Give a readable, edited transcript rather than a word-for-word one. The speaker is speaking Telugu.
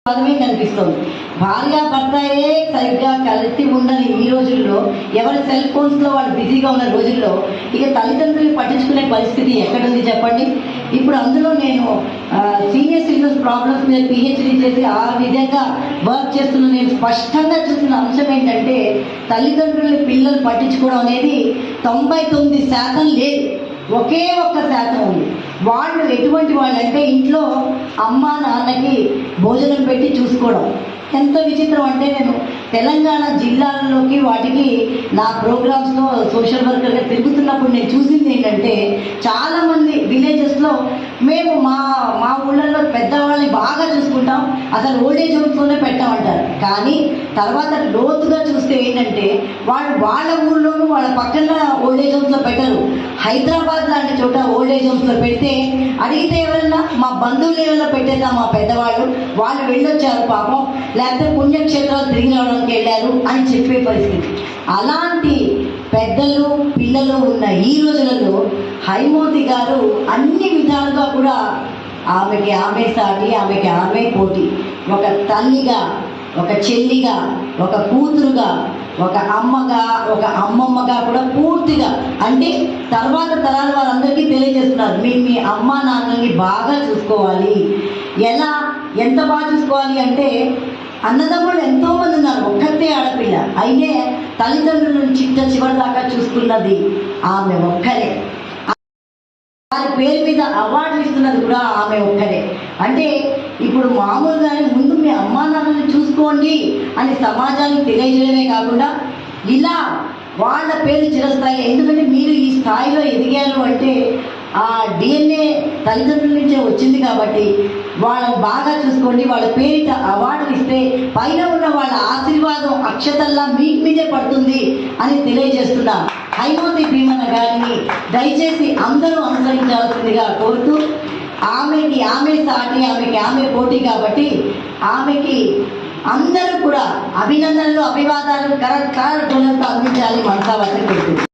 పదమే కనిపిస్తుంది. భార్యాభర్తయే సరిగ్గా కలిసి ఉండని ఈ రోజుల్లో, ఎవరి సెల్ ఫోన్స్లో వాళ్ళు బిజీగా ఉన్న రోజుల్లో ఇక తల్లిదండ్రులు పట్టించుకునే పరిస్థితి ఎక్కడుంది చెప్పండి. ఇప్పుడు అందులో నేను సీనియర్ సిటిజన్స్ ప్రాబ్లమ్స్ మీద పిహెచ్డీ చేసి ఆ విధంగా వర్క్ చేస్తున్న నేను స్పష్టంగా చూసిన అంశం ఏంటంటే, తల్లిదండ్రులని పిల్లలు పట్టించుకోవడం అనేది 99% లేదు, ఒకే ఒక్క శాతం ఉంది. వాళ్ళు ఎటువంటి వాళ్ళు అంటే, ఇంట్లో అమ్మ నాన్నకి భోజనం పెట్టి చూసుకోవడం. ఎంత విచిత్రం అంటే, నేను తెలంగాణ జిల్లాల్లోకి వాటికి నా ప్రోగ్రామ్స్లో సోషల్ వర్కర్గా తిరుగుతున్నప్పుడు నేను చూసింది ఏంటంటే, చాలామంది విలేజెస్లో మేము మా ఊళ్ళల్లో పెద్దవాళ్ళని బాగా చూసుకుంటాం, అసలు ఓల్డేజ్ హోమ్స్లోనే పెట్టామంటారు. కానీ తర్వాత లోతుగా చూస్తే ఏంటంటే, వాళ్ళ ఊళ్ళోనూ వాళ్ళ పక్కన ఓల్డేజ్ హోమ్స్లో పెట్టరు. హైదరాబాద్ లాంటి చోట ఓల్డేజ్ హోమ్స్లో పెడితే అడిగితే ఎవరన్నా మా బంధువులు ఏమైనా పెట్టేద్దాం, మా పెద్దవాళ్ళు వాళ్ళు వెళ్ళొచ్చారు పాపం, లేకపోతే పుణ్యక్షేత్రాలు తిరిగి రావడానికి వెళ్ళారు అని చెప్పే పరిస్థితి. అలాంటి పెద్దలు పిల్లలు ఉన్న ఈ రోజులలో హైమోతి గారు అన్ని విధాలుగా కూడా ఆమెకి ఆమె సాటి, ఆమెకి ఆమె పోటీ. ఒక తల్లిగా, ఒక చెల్లిగా, ఒక కూతురుగా, ఒక అమ్మగా, ఒక అమ్మమ్మగా కూడా పూర్తిగా, అంటే తర్వాత తరాల వారందరికీ తెలియజేస్తున్నారు, మీరు మీ అమ్మ నాన్నల్ని బాగా చూసుకోవాలి. ఎలా, ఎంత బాగా చూసుకోవాలి అంటే, అన్నదమ్ముళ్ళు ఎంతోమంది ఉన్నారు, ఒక్కతే ఆడపిల్ల, అయితే తల్లిదండ్రులను చివరి దాకా చూసుకున్నది ఆమె ఒక్కరే. వారి పేరు మీద అవార్డులు ఇస్తున్నది కూడా ఆమె ఒక్కరే. అంటే ఇప్పుడు మామూలుగానే ముందు మీ అమ్మా నాన్నని చూసుకోండి అని సమాజానికి తెలియజేయడమే కాకుండా, ఇలా వాళ్ళ పేరు చిరస్థాయి. ఎందుకంటే మీరు ఈ స్థాయిలో ఎదిగారు అంటే ఆ DNA తల్లిదండ్రుల నుంచే వచ్చింది కాబట్టి వాళ్ళని బాగా చూసుకోండి, వాళ్ళ పేరిట అవార్డులు ఇస్తే పైన ఉన్న వాళ్ళ ఆశీర్వాదం అక్షతల్లా మీకు మీదే పడుతుంది అని తెలియజేస్తున్నా హైమోతి భీమన్న గారిని దయచేసి అందరూ అనుసరించాల్సిందిగా కోరుతూ, ఆమెకి ఆమె సాటి, ఆమెకి ఆమె పోటీ కాబట్టి ఆమెకి అందరూ కూడా అభినందనలు, అభివాదాలు కరతాళ ధ్వనులతో అందించాలి మనసావాసం పెడుతుంది.